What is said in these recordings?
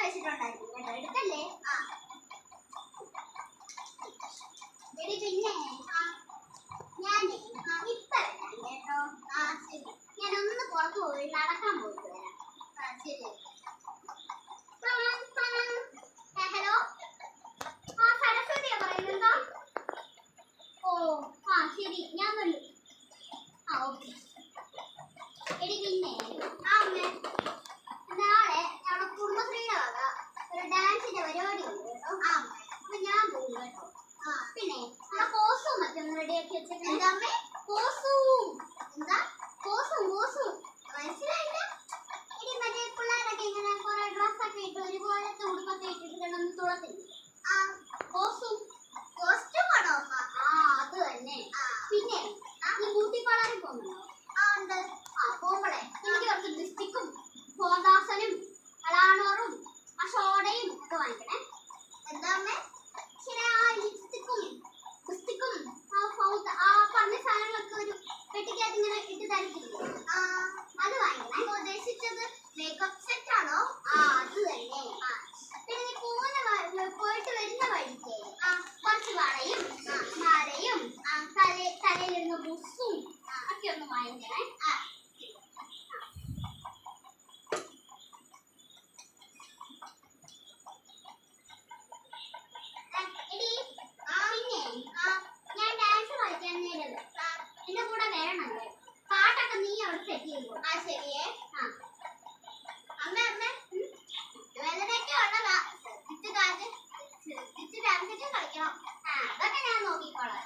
വെച്ചിട്ടുണ്ടായിരുന്നു കേട്ടോ. എടുക്കല്ലേ? എടി പിന്നെ ഞാനേ ഇപ്പൊ വരാം കേട്ടോ. ശരി. ഞാനൊന്ന് പുറത്ത് പോയി നടക്കാൻ പോയിട്ട് വരാം. ശരി. ഹലോ, സരസ്വതിയാ പറയുന്നുണ്ടോ? ഓ ശരി, ഞാൻ വരും. ഓക്കെ. എടി പിന്നെ അമ്മേ, നാളെ ഞങ്ങളുടെ കുടുംബശ്രീയുടെ വക ഒരു ഡാൻസിന്റെ പരിപാടി ഉണ്ട് കേട്ടോ. അപ്പൊ ഞാൻ പോകും കേട്ടോ. പിന്നെ നമ്മുടെ കോസും ഒക്കെ ഒന്ന് റെഡിയാക്കി വെച്ചിട്ടുണ്ട്. അമ്മേ, കോസും എന്താ? കോസും മനസ്സിലായില്ല? ഇനി മറ്റേ പിള്ളേരൊക്കെ ഇങ്ങനെ കുറെ ഡ്രസ്സൊക്കെ ഇട്ട് ഒരുപോലത്തെ ഉടുപ്പൊക്കെ ഇട്ടിട്ടുണ്ടെന്ന് തുളത്തില്ല. കോസ്റ്റ്യൂം ആണോ അമ്മ? അത് തന്നെ. പിന്നെ ഈ ബ്യൂട്ടി പാർലറിൽ പോകുന്നുണ്ടോ? ഉണ്ട്. പോകുമ്പോഴേ എനിക്ക് കുറച്ച് ലിപ്സ്റ്റിക്കും ഫോണ്ടാസനും അലാണോറും ഷോഡയും ഒക്കെ വാങ്ങിക്കണേ. എന്താ അമ്മേ? ശരി, ലിപ്സ്റ്റിക്കും പറഞ്ഞ സാധനങ്ങളൊക്കെ ഒരു പെട്ടിക്കകത്ത് ഇങ്ങനെ ഇട്ട് തരത്തില്ലേ, അത് വാങ്ങിക്കണേ. ഉദ്ദേശിച്ചത് മേക്കപ്പ് സെറ്റ് ആണോ? അത് തന്നെ. പിന്നെ നീ പോയിട്ട് വരുന്ന വഴിക്ക് കുറച്ച് വളയും മാലയും തലയിലിരുന്ന ബുസ്സും ഒക്കെ ഒന്ന് വാങ്ങിക്കണേ. ഞാൻ ഡാൻസ് കളിക്കാൻ നേരം എന്റെ കൂടെ വരണം. പാട്ടൊക്കെ നീ അവിടെ സെറ്റ് ചെയ്യുമ്പോ. ശരിയേ. അമ്മ വേദനയൊക്കെ ഉള്ളതാ. ശ്രദ്ധിച്ച് ഡാൻസ് കളിക്കണം. അതൊക്കെ ഞാൻ നോക്കിക്കോളാം.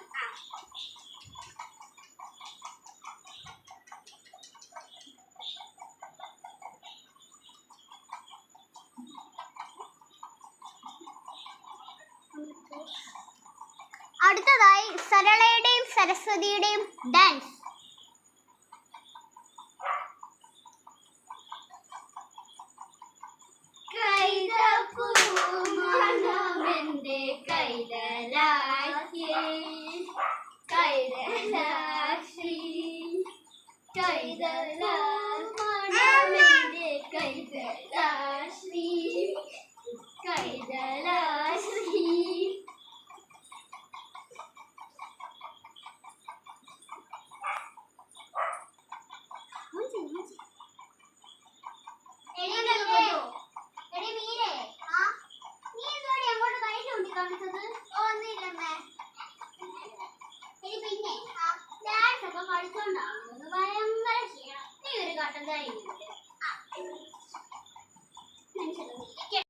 അടുത്തതായി സരളയുടെയും സരസ്വതിയുടെയും ഡാൻസ്. കൈതപ്പൂമണമെന്റെ കൈതലാശി കൈതലാമണമെന്റെ കൈതലാശ്രീ കൈതലാശ്രീ. എടി മീരേ, നീ എന്തോടെ അങ്ങോട്ട് കൈ ചൂണ്ടി കാണിച്ചത്?